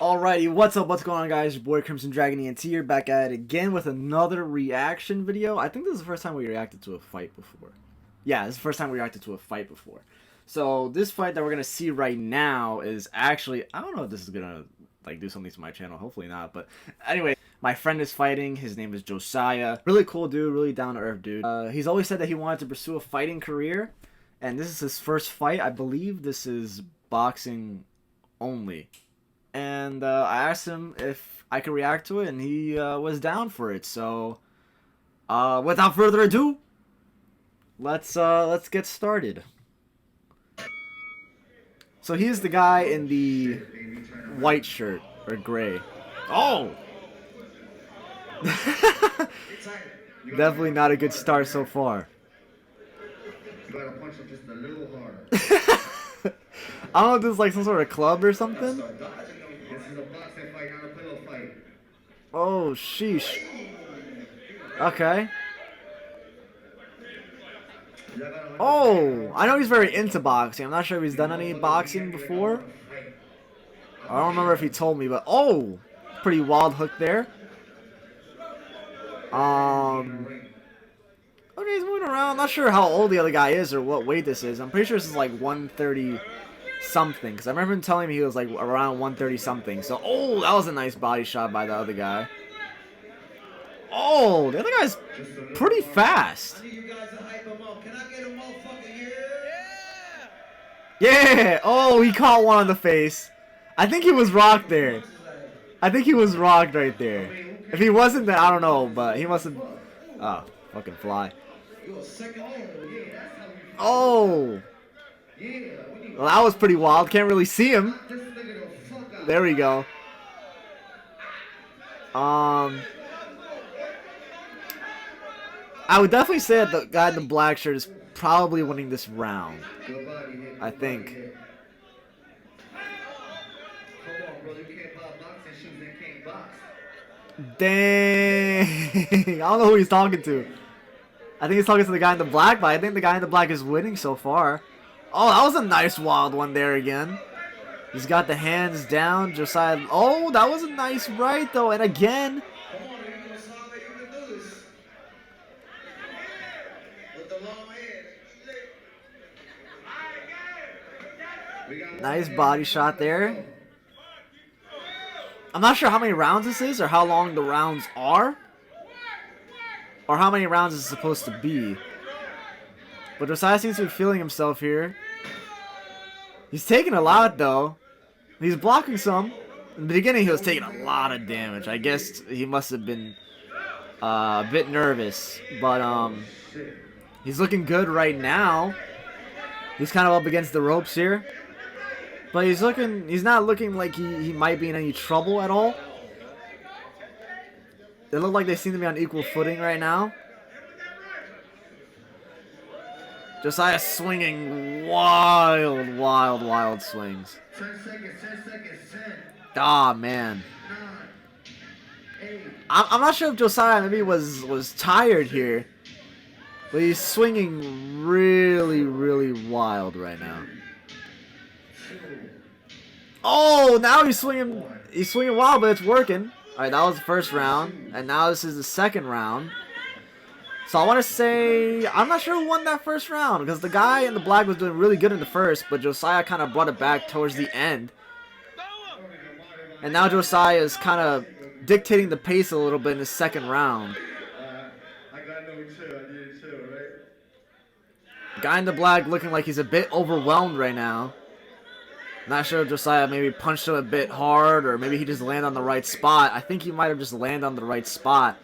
Alrighty, what's up, what's going on, guys? Your boy CrimsonDragonENT here, back at it again with another reaction video. I think this is the first time we reacted to a fight before. Yeah, this is the first time we reacted to a fight before. So, this fight that we're gonna see right now is actually, I don't know if this is gonna, like, do something to my channel, hopefully not, but anyway, my friend is fighting, his name is Johsiah. Really cool dude, really down-to-earth dude. He's always said that he wanted to pursue a fighting career, and this is his first fight. I believe this is boxing only. And I asked him if I could react to it, and he was down for it. So, without further ado, let's get started. So he's the guy in the white shirt or gray. Oh, definitely not a good start so far. You gotta punch him just a little harder. I don't know if this is like some sort of club or something. This is a boxing fight, not a pillow fight. Oh, sheesh. Okay. Oh, I know he's very into boxing. I'm not sure if he's done any boxing before. I don't remember if he told me, but oh, pretty wild hook there. Okay, he's moving around. I'm not sure how old the other guy is or what weight this is. I'm pretty sure this is like 130 something, because I remember him telling me he was like around 130 something. So, oh, that was a nice body shot by the other guy. Oh, the other guy's pretty fast. Yeah. Oh, he caught one on the face. I think he was rocked there. I think he was rocked right there. If he wasn't, then I don't know, but he must have. Oh, fucking fly. Oh. Well, that was pretty wild. Can't really see him. There we go. I would definitely say that the guy in the black shirt is probably winning this round. I think. Dang. I don't know who he's talking to. I think he's talking to the guy in the black, but I think the guy in the black is winning so far. Oh, that was a nice wild one there again. He's got the hands down. Josiah. Oh, that was a nice right, though. And again. Nice body shot there. I'm not sure how many rounds this is or how long the rounds are. Or how many rounds it's supposed to be. But Josiah seems to be feeling himself here. He's taking a lot, though. He's blocking some. In the beginning, he was taking a lot of damage. I guess he must have been a bit nervous. But he's looking good right now. He's kind of up against the ropes here. But he's not looking like he might be in any trouble at all. They look like they seem to be on equal footing right now. Josiah swinging wild swings. 10 seconds, 10 seconds, 10. Ah, man. 9, 8. I'm not sure if Josiah maybe was tired here. But he's swinging really wild right now. Oh, now he's swinging wild, but it's working. Alright, that was the first round. And now this is the second round. So I want to say, I'm not sure who won that first round, because the guy in the black was doing really good in the first, but Josiah kind of brought it back towards the end. And now Josiah is kind of dictating the pace a little bit in the second round. I got no chill. I need to chill, right? Guy in the black looking like he's a bit overwhelmed right now. Not sure if Josiah maybe punched him a bit hard, or maybe he just landed on the right spot. I think he might have just landed on the right spot.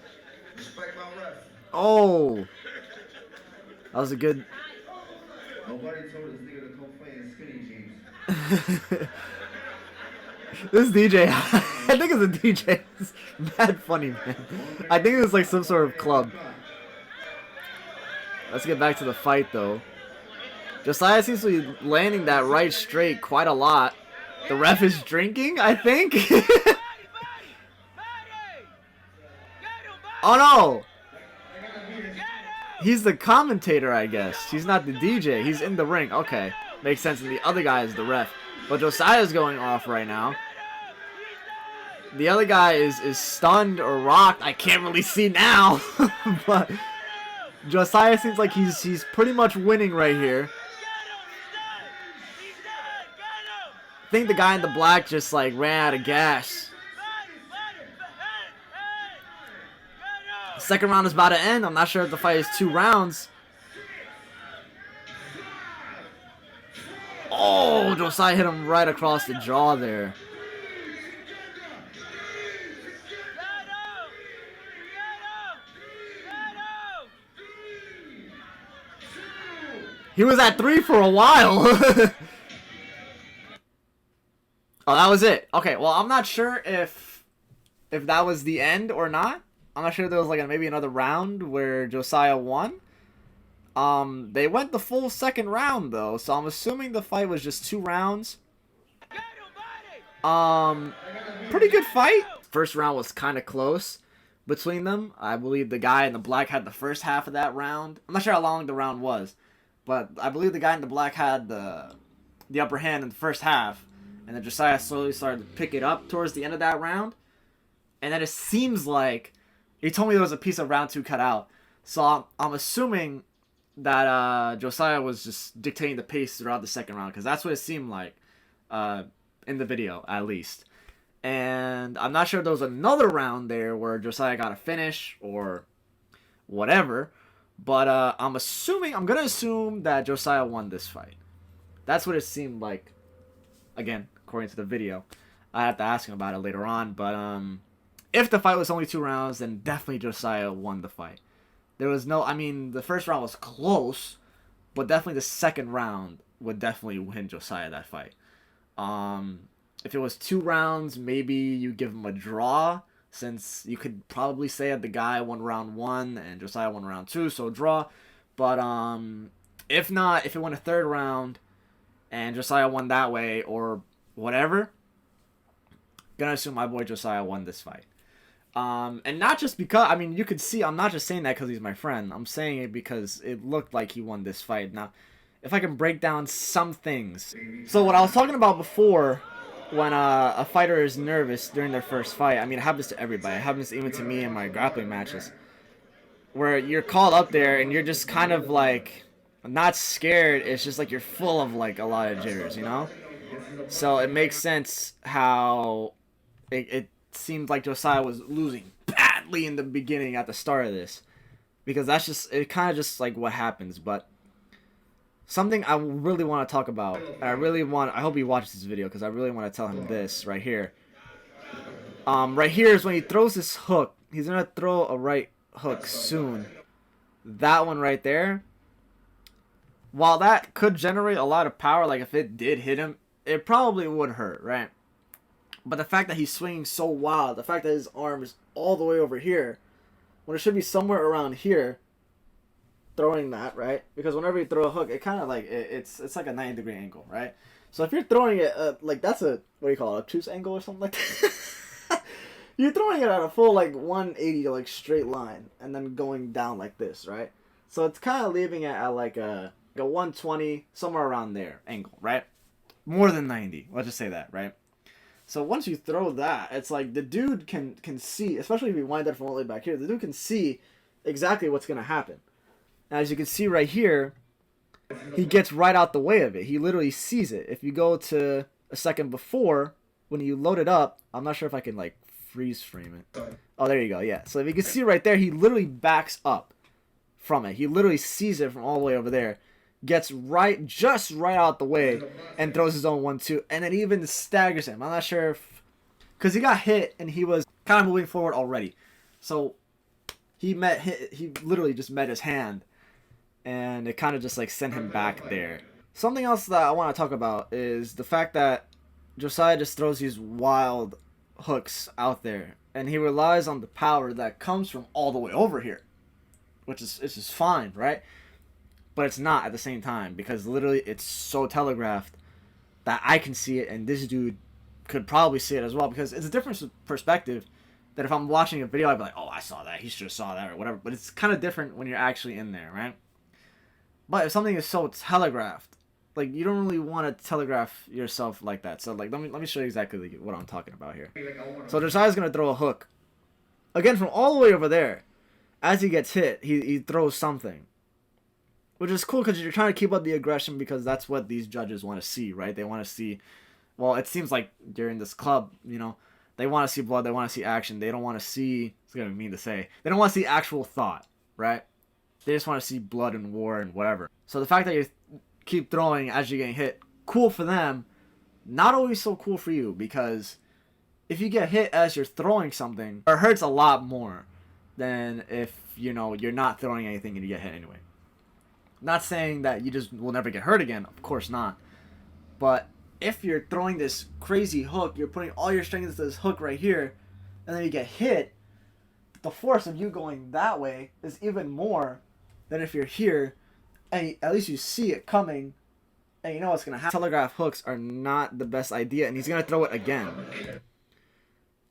Oh, that was a good. Nobody told this nigga to come play in skinny jeans. This DJ, I think it's a DJ. It's mad funny, man. I think it's like some sort of club. Let's get back to the fight, though. Josiah seems to be landing that right straight quite a lot. The ref is drinking, I think. Oh no! He's the commentator, I guess. He's not the DJ. He's in the ring. Okay. Makes sense. And the other guy is the ref. But Josiah's going off right now. The other guy is stunned or rocked. I can't really see now. But Johsiah seems like he's pretty much winning right here. I think the guy in the black just like ran out of gas. Second round is about to end. I'm not sure if the fight is 2 rounds. Oh, Johsiah hit him right across the jaw there. He was at 3 for a while. Oh, that was it. Okay, well, I'm not sure if that was the end or not. I'm not sure if there was like maybe another round where Johsiah won. They went the full second round though, so I'm assuming the fight was just 2 rounds. Pretty good fight. First round was kind of close between them. I believe the guy in the black had the first half of that round. I'm not sure how long the round was, but I believe the guy in the black had the upper hand in the first half, and then Johsiah slowly started to pick it up towards the end of that round. And then it seems like he told me there was a piece of round 2 cut out, so I'm assuming that Johsiah was just dictating the pace throughout the second round, because that's what it seemed like in the video, at least. And I'm not sure if there was another round there where Johsiah got a finish or whatever, but I'm gonna assume that Johsiah won this fight. That's what it seemed like, again, according to the video. I have to ask him about it later on, but if the fight was only 2 rounds, then definitely Johsiah won the fight. There was no, I mean, the first round was close, but definitely the second round would definitely win Johsiah that fight. If it was 2 rounds, maybe you give him a draw, since you could probably say that the guy won round 1 and Johsiah won round 2, so draw. But if not, if it went a 3rd round and Johsiah won that way or whatever, gonna assume my boy Johsiah won this fight. And not just because, I mean, you could see, I'm not just saying that because he's my friend. I'm saying it because it looked like he won this fight. Now, if I can break down some things. So what I was talking about before, when a fighter is nervous during their first fight, I mean, it happens to everybody. It happens even to me in my grappling matches, where you're called up there and you're just kind of like, not scared. It's just like you're full of like a lot of jitters, you know? So it makes sense how it seemed like Johsiah was losing badly in the beginning at the start of this, because that's just, it kind of just like what happens. But something I really want to talk about, and I hope he watches this video, because I really want to tell him this right here. Right here is when he throws this hook. He's gonna throw a right hook soon. That one right there, while that could generate a lot of power, like if it did hit him, it probably would hurt, right? But the fact that he's swinging so wild, the fact that his arm is all the way over here, when it should be somewhere around here, throwing that, right? Because whenever you throw a hook, it kind of like, it's like a 90-degree angle, right? So if you're throwing it, like that's a, what do you call it, obtuse angle or something like that? You're throwing it at a full like 180, like straight line, and then going down like this, right? So it's kind of leaving it at like a 120, somewhere around there angle, right? More than 90, let's just say that, right? So once you throw that, it's like the dude can see, especially if you wind up from all the way back here, the dude can see exactly what's going to happen. And as you can see right here, he gets right out the way of it. He literally sees it. If you go to a second before, when you load it up, I'm not sure if I can like freeze frame it. Oh, there you go, yeah. So if you can see right there, he literally backs up from it. He literally sees it from all the way over there. Gets just right out the way and throws his own 1-2, and it even staggers him. I'm not sure if, because he got hit and he was kind of moving forward already, so he literally just met his hand, and it kind of just like sent him back there. Something else that I want to talk about is the fact that Johsiah just throws these wild hooks out there, and he relies on the power that comes from all the way over here, which is, it's just fine, right? But it's not at the same time, because literally it's so telegraphed that I can see it, and this dude could probably see it as well, because it's a different perspective that if I'm watching a video, I'd be like, oh, I saw that, he should have saw that, or whatever. But it's kind of different when you're actually in there, right? But if something is so telegraphed, like you don't really want to telegraph yourself like that. So like let me show you exactly what I'm talking about here. So Josiah's gonna throw a hook again from all the way over there. As he gets hit, he throws something, which is cool because you're trying to keep up the aggression because that's what these judges want to see, right? They want to see, well, it seems like during this club, you know, they want to see blood, they want to see action, they don't want to see, it's gonna be mean to say, they don't want to see actual thought, right? They just want to see blood and war and whatever. So the fact that you keep throwing as you're getting hit, cool for them, not always so cool for you, because if you get hit as you're throwing something, it hurts a lot more than if, you know, you're not throwing anything and you get hit anyway. Not saying that you just will never get hurt again, of course not. But if you're throwing this crazy hook, you're putting all your strength into this hook right here, and then you get hit, the force of you going that way is even more than if you're here, and at least you see it coming, and you know what's going to happen. Telegraph hooks are not the best idea, and he's going to throw it again.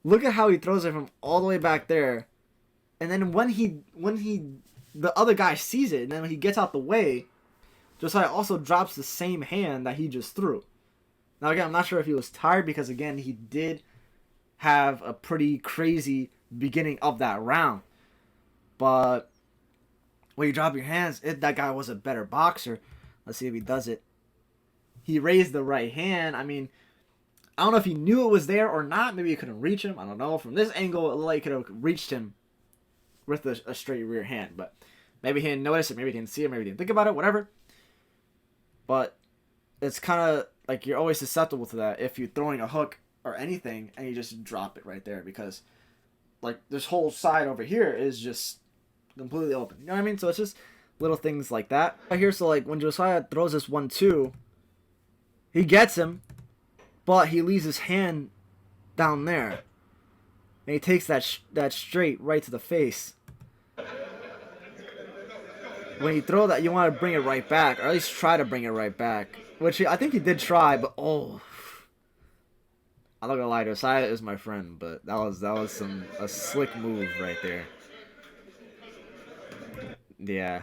Look at how he throws it from all the way back there. And then when the other guy sees it, and then when he gets out the way, Josiah also drops the same hand that he just threw. Now again, I'm not sure if he was tired because again, he did have a pretty crazy beginning of that round. But when you drop your hands, that guy was a better boxer. Let's see if he does it. He raised the right hand. I mean, I don't know if he knew it was there or not. Maybe he couldn't reach him. I don't know. From this angle, it looked like he could have reached him with a straight rear hand, but maybe he didn't notice it, maybe he didn't see it, maybe he didn't think about it, whatever. But it's kind of like you're always susceptible to that if you're throwing a hook or anything and you just drop it right there, because like this whole side over here is just completely open. You know what I mean? So it's just little things like that. Right here, so like when Josiah throws this 1-2, he gets him, but he leaves his hand down there. And he takes that straight right to the face. When you throw that, you want to bring it right back, or at least try to bring it right back. Which I think he did try, but oh, I'm not gonna lie, Josiah is my friend, but that was a slick move right there. Yeah,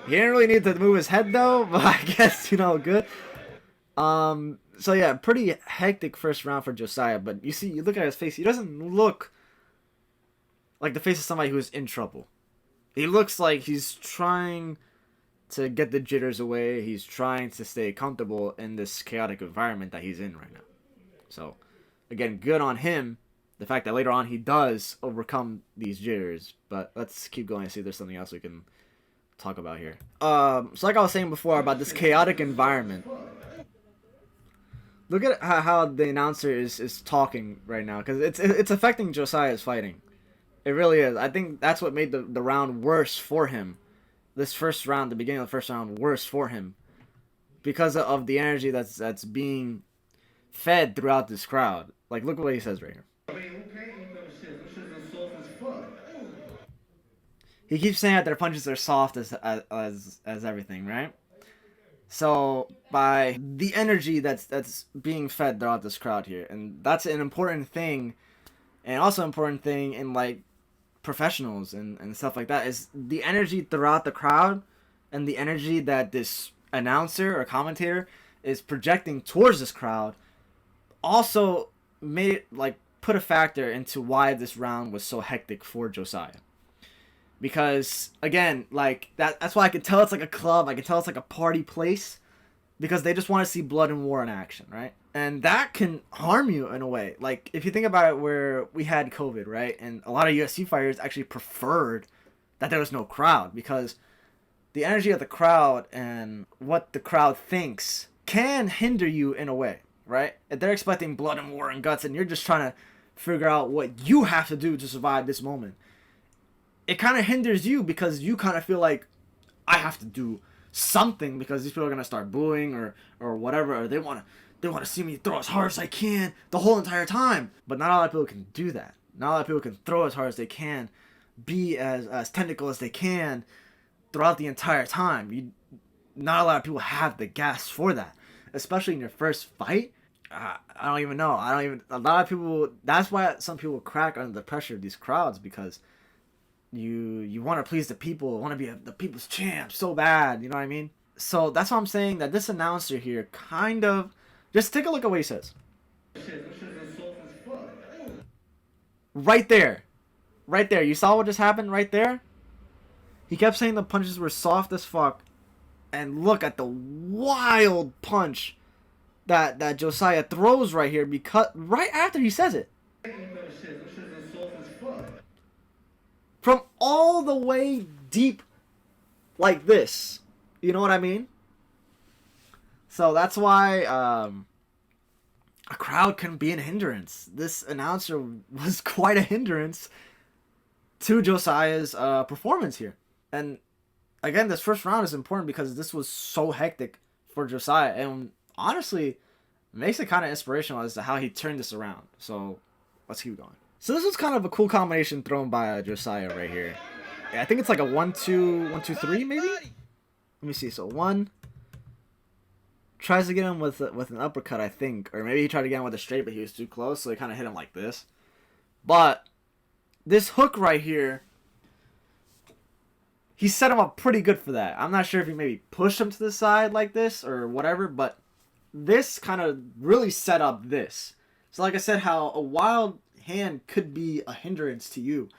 he didn't really need to move his head though, but I guess, you know, good. So yeah, pretty hectic first round for Josiah, but you see, you look at his face, he doesn't look like the face of somebody who's in trouble. He looks like he's trying to get the jitters away. He's trying to stay comfortable in this chaotic environment that he's in right now. So, again, good on him. The fact that later on he does overcome these jitters. But let's keep going and see if there's something else we can talk about here. So like I was saying before about this chaotic environment. Look at how the announcer is talking right now, because it's affecting Josiah's fighting. It really is. I think that's what made the round worse for him. This first round, the beginning of the first round, worse for him, because of the energy that's being fed throughout this crowd. Like, look at what he says right here. He keeps saying that their punches are soft as everything, right? So by the energy that's being fed throughout this crowd here, and that's an important thing, and also important thing in like professionals and stuff like that, is the energy throughout the crowd and the energy that this announcer or commentator is projecting towards this crowd also made it like put a factor into why this round was so hectic for Josiah. Because again, like that's why I could tell it's like a club, I could tell it's like a party place, because they just want to see blood and war in action, right? And that can harm you in a way. Like if you think about it, where we had COVID, right? And a lot of UFC fighters actually preferred that there was no crowd, because the energy of the crowd and what the crowd thinks can hinder you in a way, right? If they're expecting blood and war and guts and you're just trying to figure out what you have to do to survive this moment, it kind of hinders you, because you kind of feel like, I have to do something because these people are going to start booing or whatever, or they want to see me throw as hard as I can the whole entire time. But not a lot of people can do that. Not a lot of people can throw as hard as they can, be as technical as they can throughout the entire time. Not a lot of people have the gas for that, especially in your first fight. I don't even know. A lot of people, that's why some people crack under the pressure of these crowds, because you want to please the people, want to be the people's champ so bad, you know what I mean? So that's why I'm saying that this announcer here kind of... Just take a look at what he says. Shit, them shits is soft as fuck. Right there. Right there. You saw what just happened right there? He kept saying the punches were soft as fuck. And look at the wild punch that Johsiah throws right here, because right after he says it. Them shits is soft as fuck. From all the way deep like this. You know what I mean? So that's why a crowd can be a hindrance. This announcer was quite a hindrance to Josiah's performance here. And again, this first round is important because this was so hectic for Johsiah. And honestly, makes it kind of inspirational as to how he turned this around. So let's keep going. So this was kind of a cool combination thrown by Johsiah right here. Yeah, I think it's like a 1-2, 1-2-3 maybe? Let me see. So 1 tries to get him with an uppercut, I think. Or maybe he tried to get him with a straight, but he was too close. So he kind of hit him like this. But this hook right here, he set him up pretty good for that. I'm not sure if he maybe pushed him to the side like this or whatever. But this kind of really set up this. So like I said, how a wild hand could be a hindrance to you.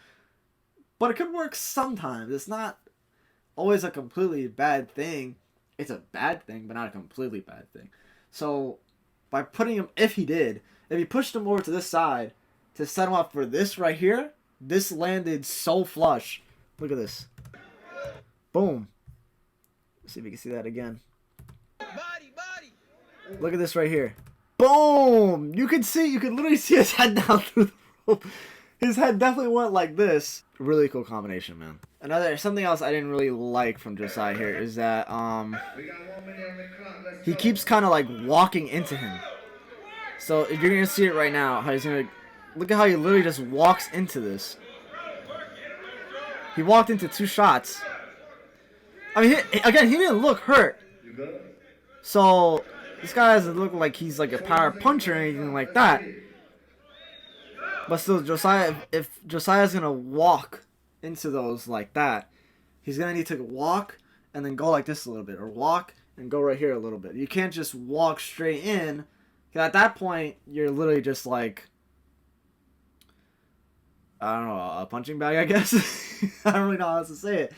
But it could work sometimes. It's not always a completely bad thing. It's a bad thing, but not a completely bad thing. So by putting him, if he pushed him over to this side to set him up for this right here, this landed so flush. Look at this. Boom. Let's see if we can see that again. Look at this right here. Boom! You can literally see his head down through the rope. His head definitely went like this. Really cool combination, man. Something else I didn't really like from Johsiah here is that he keeps kind of like walking into him. So if you're gonna see it right now, how he's gonna look at how he literally just walks into this. He walked into 2 shots. I mean, he didn't look hurt. So this guy doesn't look like he's like a power puncher or anything like that. But still, Johsiah, if Josiah's going to walk into those like that, he's going to need to walk and then go like this a little bit. Or walk and go right here a little bit. You can't just walk straight in. At that point, you're literally just like, I don't know, a punching bag, I guess. I don't really know how else to say it.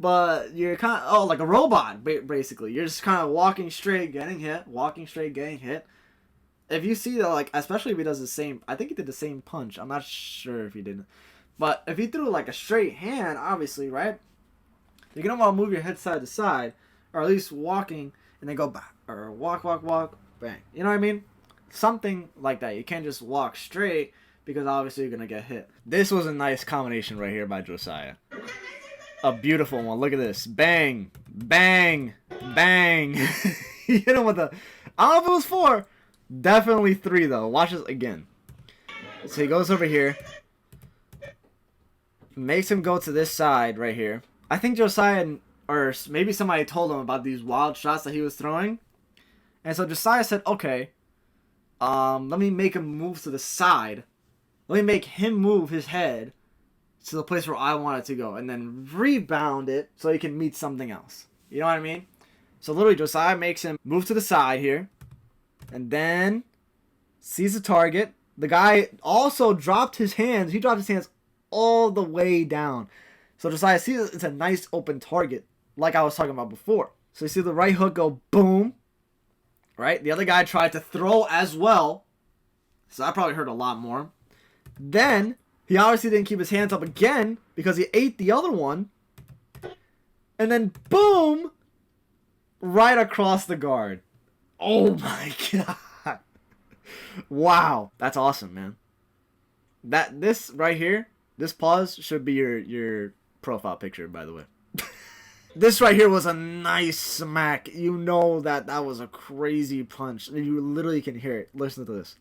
But you're kind of, like a robot, basically. You're just kind of walking straight, getting hit. Walking straight, getting hit. If you see that, like, especially if he does the same, I think he did the same punch. I'm not sure if he didn't. But if he threw, like, a straight hand, obviously, right? You're going to want to move your head side to side. Or at least walking, and then go back. Or walk, bang. You know what I mean? Something like that. You can't just walk straight, because obviously you're going to get hit. This was a nice combination right here by Johsiah. A beautiful one. Look at this. Bang. Bang. Bang. He hit him with a... I don't know if it was 4. Definitely 3, though. Watch this again. So he goes over here. Makes him go to this side right here. I think Johsiah, or maybe somebody told him about these wild shots that he was throwing. And so Johsiah said, okay, let me make him move to the side. Let me make him move his head to the place where I want it to go. And then rebound it so he can meet something else. You know what I mean? So literally Johsiah makes him move to the side here. And then sees the target. The guy also dropped his hands. He dropped his hands all the way down. So Johsiah sees it's a nice open target, like I was talking about before. So you see the right hook go boom. Right? The other guy tried to throw as well. So that probably hurt a lot more. Then he obviously didn't keep his hands up again because he ate the other one. And then boom! Right across the guard. Oh my god. Wow. That's awesome, man. This right here, this pause should be your profile picture, by the way. This right here was a nice smack. You know that was a crazy punch. You literally can hear it. Listen to this.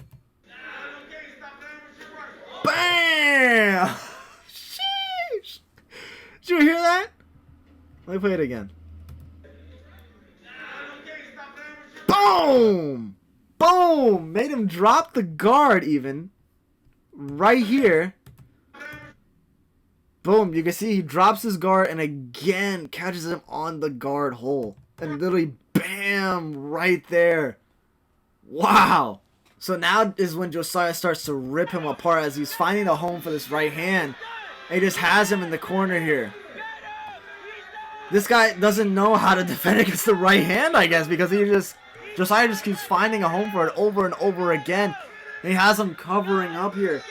Bam! Sheesh! Did you hear that? Let me play it again. Boom! Boom! Made him drop the guard even. Right here. Boom. You can see he drops his guard and again catches him on the guard hole. And literally, bam, right there. Wow. So now is when Josiah starts to rip him apart as he's finding a home for this right hand. And he just has him in the corner here. This guy doesn't know how to defend against the right hand, I guess, because Josiah just keeps finding a home for it over and over again. And he has him covering up here.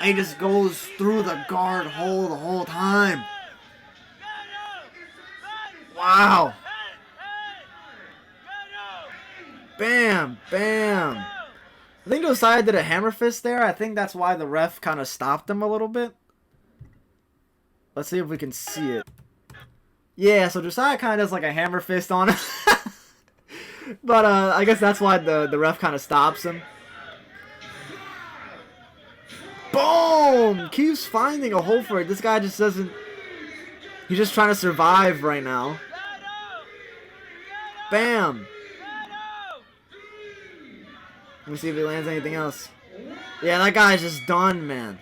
And he just goes through the guard hole the whole time. Wow. Bam, bam. I think Josiah did a hammer fist there. I think that's why the ref kind of stopped him a little bit. Let's see if we can see it. Yeah, so Josiah kind of does like a hammer fist on him. But I guess that's why the ref kind of stops him. Boom! Keeps finding a hole for it. This guy just doesn't... He's just trying to survive right now. Bam! Let me see if he lands anything else. Yeah, that guy's just done, man.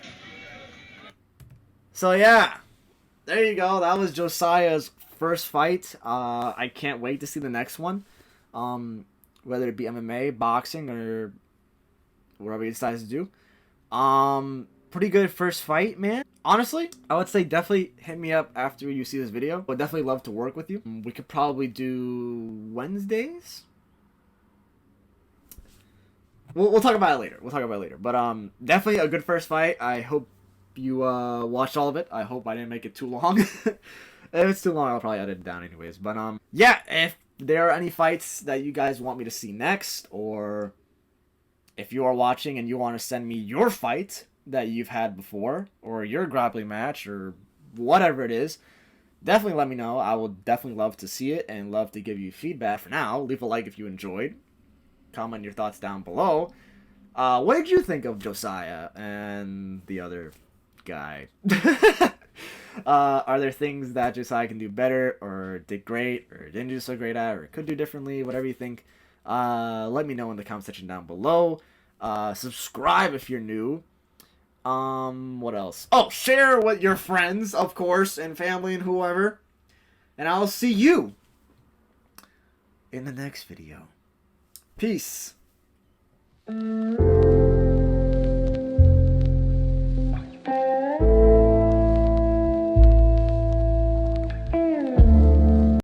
So yeah, there you go. That was Josiah's first fight. I can't wait to see the next one. Whether it be MMA, boxing, or whatever he decides to do. Pretty good first fight, man. Honestly, I would say definitely hit me up after you see this video. I would definitely love to work with you. We could probably do Wednesdays. We'll talk about it later. We'll talk about it later. But definitely a good first fight. I hope you watched all of it. I hope I didn't make it too long. If it's too long, I'll probably edit it down anyways. But yeah, if there are any fights that you guys want me to see next, or if you are watching and you want to send me your fight that you've had before, or your grappling match, or whatever it is, definitely let me know. I will definitely love to see it and love to give you feedback. For now, leave a like if you enjoyed. Comment your thoughts down below. What did you think of Josiah and the other guy? Are there things that Josiah can do better, or did great, or didn't do so great at, or could do differently? Whatever you think, let me know in the comment section down below. Subscribe if you're new. What else? Oh, share with your friends, of course, and family and whoever. And I'll see you in the next video. Peace.